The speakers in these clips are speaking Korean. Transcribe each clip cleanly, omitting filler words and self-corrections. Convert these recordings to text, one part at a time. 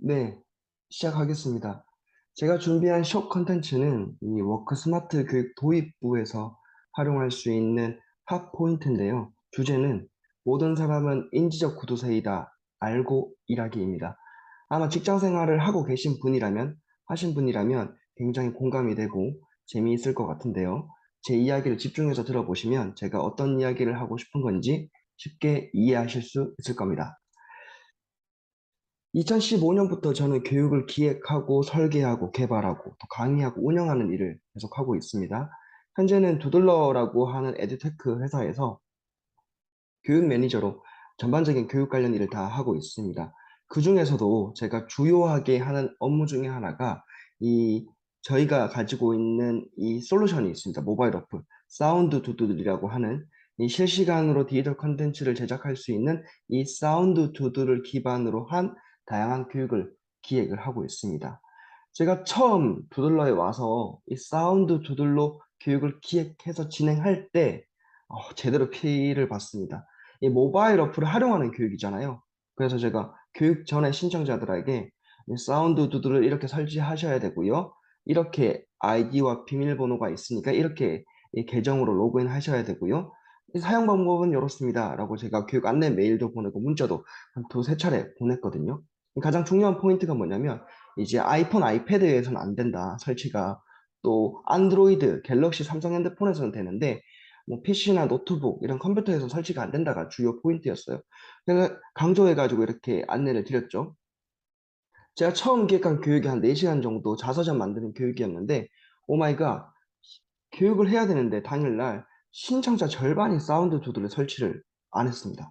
네, 시작하겠습니다. 제가 준비한 쇼 컨텐츠는 이 워크 스마트 교육 도입부에서 활용할 수 있는 탑 포인트인데요. 주제는 모든 사람은 인지적 구두쇠이다. 알고 일하기입니다. 아마 직장 생활을 하고 계신 분이라면, 하신 분이라면 굉장히 공감이 되고 재미있을 것 같은데요. 제 이야기를 집중해서 들어보시면 제가 어떤 이야기를 하고 싶은 건지 쉽게 이해하실 수 있을 겁니다. 2015년부터 저는 교육을 기획하고 설계하고 개발하고 또 강의하고 운영하는 일을 계속하고 있습니다. 현재는 두들러라고 하는 에듀테크 회사에서 교육 매니저로 전반적인 교육 관련 일을 다 하고 있습니다. 그 중에서도 제가 주요하게 하는 업무 중에 하나가 이 저희가 가지고 있는 이 솔루션이 있습니다. 모바일 어플 사운드 두들이라고 하는 이 실시간으로 디지털 컨텐츠를 제작할 수 있는 이 사운드 두들을 기반으로 한 다양한 교육을 기획을 하고 있습니다. 제가 처음 두들러에 와서 이 사운드 두들로 교육을 기획해서 진행할 때 제대로 피를 봤습니다. 이 모바일 어플을 활용하는 교육이잖아요. 그래서 제가 교육 전에 신청자들에게 이 사운드 두드를 이렇게 설치하셔야 되고요. 이렇게 아이디와 비밀번호가 있으니까 이렇게 이 계정으로 로그인 하셔야 되고요. 이 사용 방법은 이렇습니다. 라고 제가 교육 안내 메일도 보내고 문자도 한 두세 차례 보냈거든요. 가장 중요한 포인트가 뭐냐면 이제 아이폰, 아이패드에서는 안 된다. 설치가. 또 안드로이드, 갤럭시, 삼성 핸드폰에서는 되는데 뭐 PC나 노트북 이런 컴퓨터에서 설치가 안 된다가 주요 포인트였어요. 그래서 강조해가지고 이렇게 안내를 드렸죠. 제가 처음 기획한 교육이 한 4시간 정도 자서전 만드는 교육이었는데 오마이갓 교육을 해야 되는데 당일날 신청자 절반이 사운드 두드를 설치를 안 했습니다.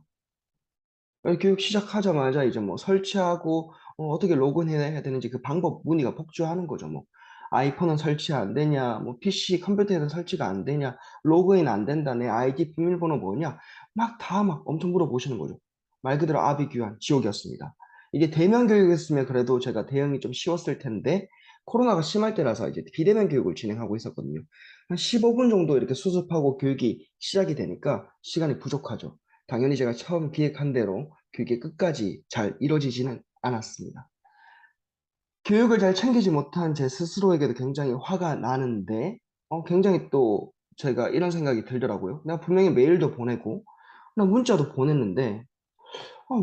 교육 시작하자마자 이제 뭐 설치하고 떻게 로그인해야 되는지 그 방법 문의가 폭주하는 거죠. 뭐 아이폰은 설치 안 되냐, 뭐 PC 컴퓨터에서 설치가 안 되냐, 로그인 안 된다, 내 아이디 비밀번호 뭐냐, 막 다 막 엄청 물어보시는 거죠. 말 그대로 아비규환 지옥이었습니다. 이게 대면 교육이었으면 그래도 제가 대응이 좀 쉬웠을 텐데 코로나가 심할 때라서 이제 비대면 교육을 진행하고 있었거든요. 한 15분 정도 이렇게 수습하고 교육이 시작이 되니까 시간이 부족하죠. 당연히 제가 처음 기획한 대로 그게 끝까지 잘 이루어지지는 않았습니다. 교육을 잘 챙기지 못한 제 스스로에게도 굉장히 화가 나는데, 굉장히 또 제가 이런 생각이 들더라고요. 내가 분명히 메일도 보내고, 나 문자도 보냈는데,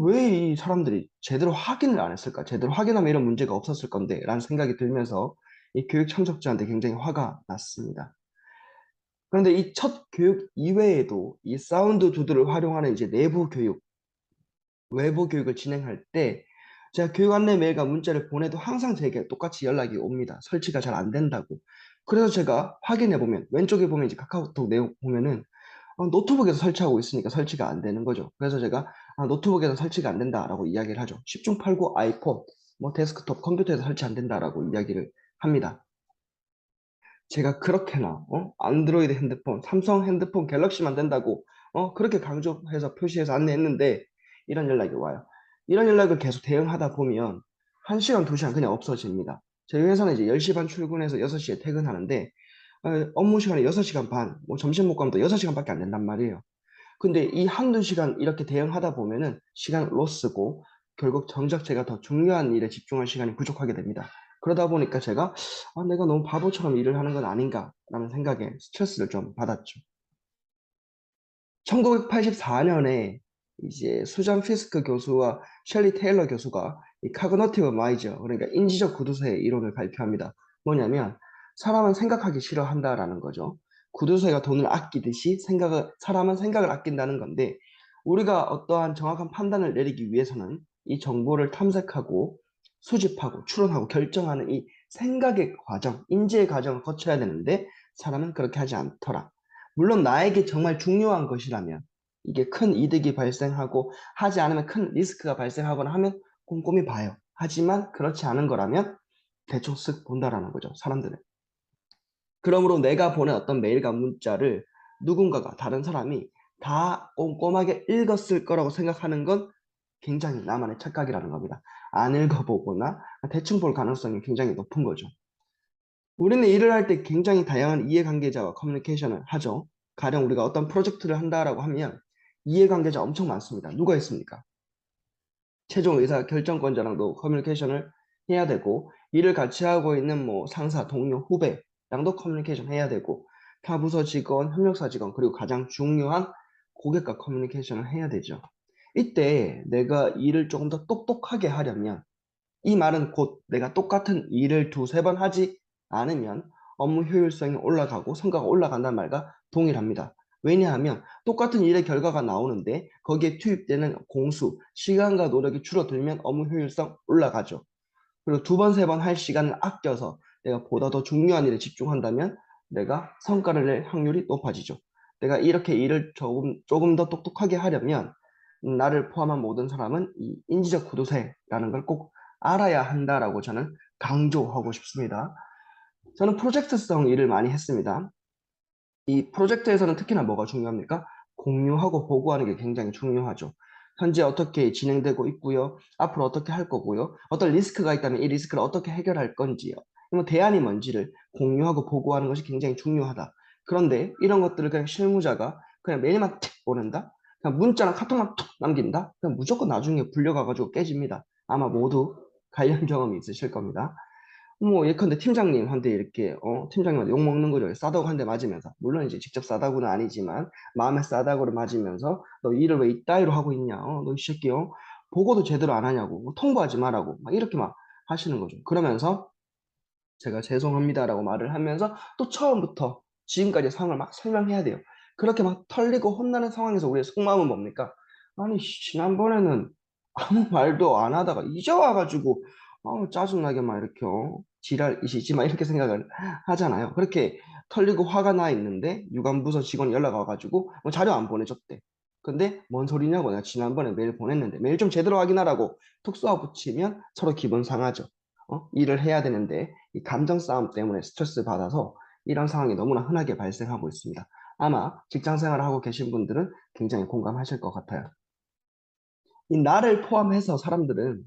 왜 이 사람들이 제대로 확인을 안 했을까? 제대로 확인하면 이런 문제가 없었을 건데, 라는 생각이 들면서 이 교육 참석자한테 굉장히 화가 났습니다. 그런데 이 첫 교육 이외에도 이 사운드 두드를 활용하는 이제 내부 교육, 외부 교육을 진행할 때 제가 교육 안내 메일과 문자를 보내도 항상 제게 똑같이 연락이 옵니다. 설치가 잘 안 된다고. 그래서 제가 확인해 보면 왼쪽에 보면 이제 카카오톡 내용 보면은 노트북에서 설치하고 있으니까 설치가 안 되는 거죠. 그래서 제가 노트북에서 설치가 안 된다라고 이야기를 하죠. 10중 8구 아이폰, 뭐 데스크톱 컴퓨터에서 설치 안 된다라고 이야기를 합니다. 제가 그렇게나 안드로이드 핸드폰, 삼성 핸드폰, 갤럭시만 된다고 그렇게 강조해서 표시해서 안내했는데 이런 연락이 와요. 이런 연락을 계속 대응하다 보면 1시간, 2시간 그냥 없어집니다. 저희 회사는 이제 10시 반 출근해서 6시에 퇴근하는데 업무 시간이 6시간 반, 뭐 점심 먹고 하면 또 6시간밖에 안 된단 말이에요. 근데 이 한두 시간 이렇게 대응하다 보면은 시간 로스고 결국 정작 제가 더 중요한 일에 집중할 시간이 부족하게 됩니다. 그러다 보니까 제가 내가 너무 바보처럼 일을 하는 건 아닌가라는 생각에 스트레스를 좀 받았죠. 1984년에 이제 수잔 피스크 교수와 셸리 테일러 교수가 이 카그너티브 마이저, 그러니까 인지적 구두쇠의 이론을 발표합니다. 뭐냐면 사람은 생각하기 싫어한다라는 거죠. 구두쇠가 돈을 아끼듯이 사람은 생각을 아낀다는 건데 우리가 어떠한 정확한 판단을 내리기 위해서는 이 정보를 탐색하고 수집하고 추론하고 결정하는 이 생각의 과정, 인지의 과정을 거쳐야 되는데 사람은 그렇게 하지 않더라. 물론 나에게 정말 중요한 것이라면 이게 큰 이득이 발생하고 하지 않으면 큰 리스크가 발생하거나 하면 꼼꼼히 봐요. 하지만 그렇지 않은 거라면 대충 쓱 본다라는 거죠, 사람들은. 그러므로 내가 보낸 어떤 메일과 문자를 누군가가 다른 사람이 다 꼼꼼하게 읽었을 거라고 생각하는 건 굉장히 나만의 착각이라는 겁니다. 안 읽어보거나 대충 볼 가능성이 굉장히 높은 거죠. 우리는 일을 할 때 굉장히 다양한 이해관계자와 커뮤니케이션을 하죠. 가령 우리가 어떤 프로젝트를 한다라고 하면 이해관계자 엄청 많습니다. 누가 있습니까? 최종 의사 결정권자랑도 커뮤니케이션을 해야 되고, 일을 같이 하고 있는 뭐 상사, 동료, 후배랑도 커뮤니케이션 해야 되고, 타 부서 직원, 협력사 직원, 그리고 가장 중요한 고객과 커뮤니케이션을 해야 되죠. 이때 내가 일을 조금 더 똑똑하게 하려면, 이 말은 곧 내가 똑같은 일을 두세 번 하지 않으면 업무 효율성이 올라가고 성과가 올라간다는 말과 동일합니다. 왜냐하면 똑같은 일의 결과가 나오는데 거기에 투입되는 공수, 시간과 노력이 줄어들면 업무 효율성 올라가죠. 그리고 두 번, 세 번 할 시간을 아껴서 내가 보다 더 중요한 일에 집중한다면 내가 성과를 낼 확률이 높아지죠. 내가 이렇게 일을 조금 더 똑똑하게 하려면 나를 포함한 모든 사람은 이 인지적 구도세라는 걸 꼭 알아야 한다라고 저는 강조하고 싶습니다. 저는 프로젝트성 일을 많이 했습니다. 이 프로젝트에서는 특히나 뭐가 중요합니까? 공유하고 보고하는 게 굉장히 중요하죠. 현재 어떻게 진행되고 있고요. 앞으로 어떻게 할 거고요. 어떤 리스크가 있다면 이 리스크를 어떻게 해결할 건지요. 뭐 대안이 뭔지를 공유하고 보고하는 것이 굉장히 중요하다. 그런데 이런 것들을 그냥 실무자가 그냥 메일만 틱 보낸다? 그냥 문자나 카톡만 툭 남긴다? 그냥 무조건 나중에 불려가가지고 깨집니다. 아마 모두 관련 경험이 있으실 겁니다. 뭐 예컨대 팀장님한테 이렇게 팀장님한테 욕 먹는 거죠. 싸다고 한 대 맞으면서. 물론 이제 직접 싸다고는 아니지만 마음에 싸다고를 맞으면서 너 일을 왜 이따위로 하고 있냐? 너 이 새끼 보고도 제대로 안 하냐고. 뭐 통보하지 말라고. 막 이렇게 막 하시는 거죠. 그러면서 제가 죄송합니다라고 말을 하면서 또 처음부터 지금까지 상황을 막 설명해야 돼요. 그렇게 막 털리고 혼나는 상황에서 우리의 속마음은 뭡니까? 아니, 지난번에는 아무 말도 안 하다가 이제 와가지고 짜증나게 막 이렇게 지랄이시지 막 이렇게 생각을 하잖아요. 그렇게 털리고 화가 나 있는데 유관부서 직원 연락 와가지고 뭐 자료 안 보내줬대. 근데 뭔 소리냐고 내가 지난번에 메일 보냈는데 메일 좀 제대로 확인하라고 톡 쏘아 붙이면 서로 기분 상하죠. 일을 해야 되는데 이 감정 싸움 때문에 스트레스 받아서 이런 상황이 너무나 흔하게 발생하고 있습니다. 아마 직장 생활을 하고 계신 분들은 굉장히 공감하실 것 같아요. 이 나를 포함해서 사람들은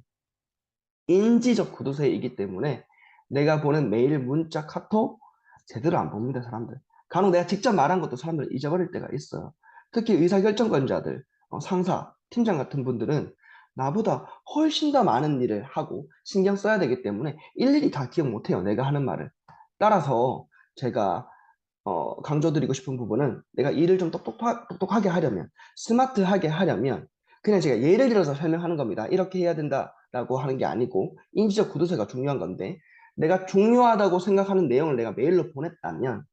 인지적 구두쇠이기 때문에 내가 보낸 메일, 문자, 카톡 제대로 안 봅니다, 사람들. 간혹 내가 직접 말한 것도 사람들 잊어버릴 때가 있어요. 특히 의사결정권자들, 상사, 팀장 같은 분들은 나보다 훨씬 더 많은 일을 하고 신경 써야 되기 때문에 일일이 다 기억 못해요, 내가 하는 말을. 따라서 제가 강조드리고 싶은 부분은 내가 일을 좀 똑똑하게 하려면, 스마트하게 하려면, 그냥 제가 예를 들어서 설명하는 겁니다. 이렇게 해야 된다라고 하는 게 아니고, 인지적 구도체가 중요한 건데, 내가 중요하다고 생각하는 내용을 내가 메일로 보냈다면,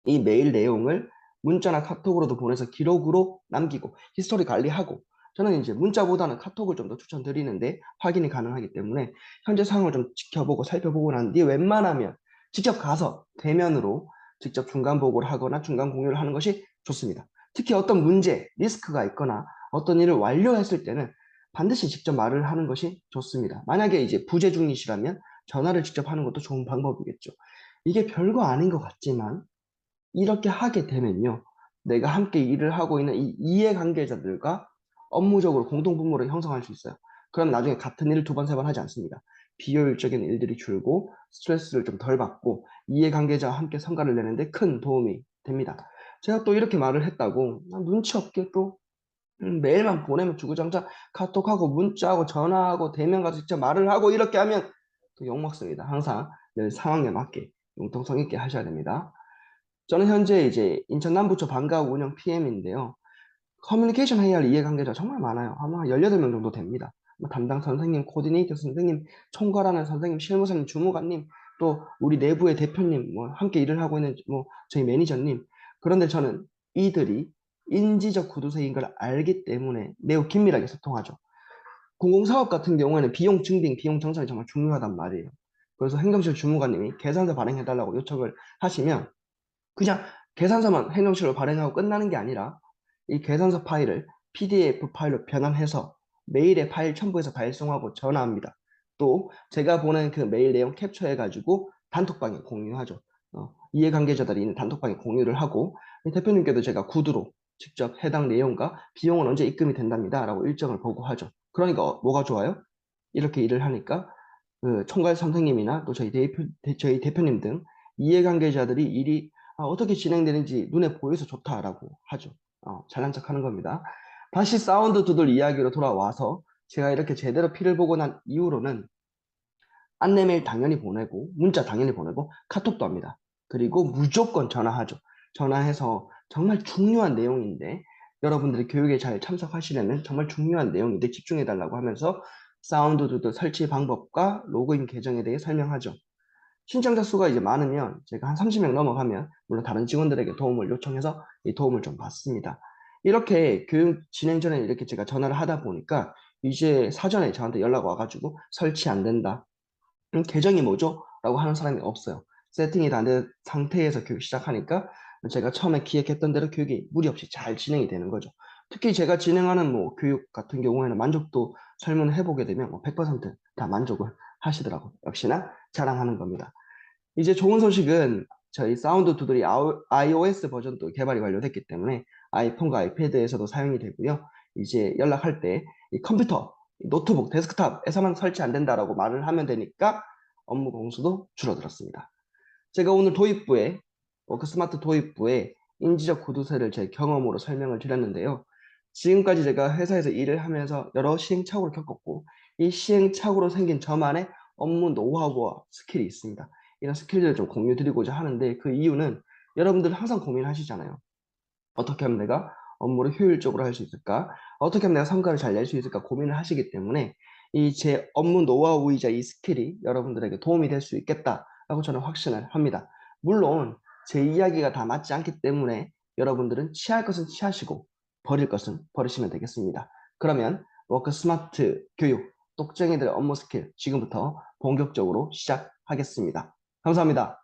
이 메일 내용을 문자나 카톡으로도 보내서 기록으로 남기고, 히스토리 관리하고, 저는 이제 문자보다는 카톡을 좀 더 추천드리는데, 확인이 가능하기 때문에, 현재 상황을 좀 지켜보고 살펴보고 난 뒤에 웬만하면 직접 가서 대면으로 직접 중간 보고를 하거나 중간 공유를 하는 것이 좋습니다. 특히 어떤 문제, 리스크가 있거나 어떤 일을 완료했을 때는 반드시 직접 말을 하는 것이 좋습니다. 만약에 이제 부재 중이시라면 전화를 직접 하는 것도 좋은 방법이겠죠. 이게 별거 아닌 것 같지만 이렇게 하게 되면요. 내가 함께 일을 하고 있는 이 이해관계자들과 업무적으로 공동분모를 형성할 수 있어요. 그럼 나중에 같은 일을 두 번, 세 번 하지 않습니다. 비효율적인 일들이 줄고 스트레스를 좀 덜 받고 이해관계자와 함께 성과를 내는데 큰 도움이 됩니다. 제가 또 이렇게 말을 했다고 눈치 없게 또 메일만 보내면 주구장창 카톡하고 문자하고 전화하고 대면 가서 직접 말을 하고 이렇게 하면 또 욕먹습니다. 항상 늘 상황에 맞게 융통성 있게 하셔야 됩니다. 저는 현재 이제 인천 남부초 방과후 운영 PM인데요. 커뮤니케이션 회의할 이해관계자 정말 많아요. 아마 18명 정도 됩니다. 뭐 담당 선생님, 코디네이터 선생님, 총괄하는 선생님, 실무사님, 주무관님, 또 우리 내부의 대표님, 뭐 함께 일을 하고 있는 뭐 저희 매니저님. 그런데 저는 이들이 인지적 구두쇠인 걸 알기 때문에 매우 긴밀하게 소통하죠. 공공사업 같은 경우에는 비용 증빙, 비용 정산이 정말 중요하단 말이에요. 그래서 행정실 주무관님이 계산서 발행해달라고 요청을 하시면 그냥 계산서만 행정실로 발행하고 끝나는 게 아니라 이 계산서 파일을 PDF 파일로 변환해서 메일에 파일 첨부해서 발송하고 전화합니다. 또 제가 보낸 그 메일 내용 캡처해가지고 단톡방에 공유하죠. 이해관계자들이 있는 단톡방에 공유를 하고 대표님께도 제가 구두로 직접 해당 내용과 비용은 언제 입금이 된답니다. 라고 일정을 보고하죠. 그러니까 뭐가 좋아요? 이렇게 일을 하니까 그 총괄 선생님이나 또 저희 대표님 등 이해관계자들이 일이 어떻게 진행되는지 눈에 보여서 좋다라고 하죠. 잘난 척 하는 겁니다. 다시 사운드 두들 이야기로 돌아와서 제가 이렇게 제대로 피를 보고 난 이후로는 안내 메일 당연히 보내고, 문자 당연히 보내고, 카톡도 합니다. 그리고 무조건 전화하죠. 전화해서 정말 중요한 내용인데, 여러분들이 교육에 잘 참석하시려면 정말 중요한 내용인데 집중해달라고 하면서 사운드도드 설치 방법과 로그인 계정에 대해 설명하죠. 신청자 수가 이제 많으면 제가 한 30명 넘어가면 물론 다른 직원들에게 도움을 요청해서 이 도움을 좀 받습니다. 이렇게 교육 진행 전에 이렇게 제가 전화를 하다 보니까 이제 사전에 저한테 연락 와가지고 설치 안 된다. 계정이 뭐죠? 라고 하는 사람이 없어요. 세팅이 다 안 된 상태에서 교육 시작하니까 제가 처음에 기획했던 대로 교육이 무리 없이 잘 진행이 되는 거죠. 특히 제가 진행하는 뭐 교육 같은 경우에는 만족도 설문을 해보게 되면 뭐 100%다 만족을 하시더라고요. 역시나 자랑하는 겁니다. 이제 좋은 소식은 저희 사운드 두들이 iOS 버전도 개발이 완료됐기 때문에 아이폰과 아이패드에서도 사용이 되고요. 이제 연락할 때 이 컴퓨터, 이 노트북, 데스크탑에서만 설치 안 된다라고 말을 하면 되니까 업무 공수도 줄어들었습니다. 제가 오늘 도입부에 워크스마트 도입부에 인지적 구두쇠를 제 경험으로 설명을 드렸는데요. 지금까지 제가 회사에서 일을 하면서 여러 시행착오를 겪었고 이 시행착오로 생긴 저만의 업무 노하우와 스킬이 있습니다. 이런 스킬들을 좀 공유 드리고자 하는데 그 이유는 여러분들 항상 고민하시잖아요. 어떻게 하면 내가 업무를 효율적으로 할 수 있을까? 어떻게 하면 내가 성과를 잘 낼 수 있을까? 고민을 하시기 때문에 이 제 업무 노하우이자 이 스킬이 여러분들에게 도움이 될 수 있겠다라고 저는 확신을 합니다. 물론 제 이야기가 다 맞지 않기 때문에 여러분들은 취할 것은 취하시고 버릴 것은 버리시면 되겠습니다. 그러면 워크 스마트 교육 똑쟁이들의 업무 스킬 지금부터 본격적으로 시작하겠습니다. 감사합니다.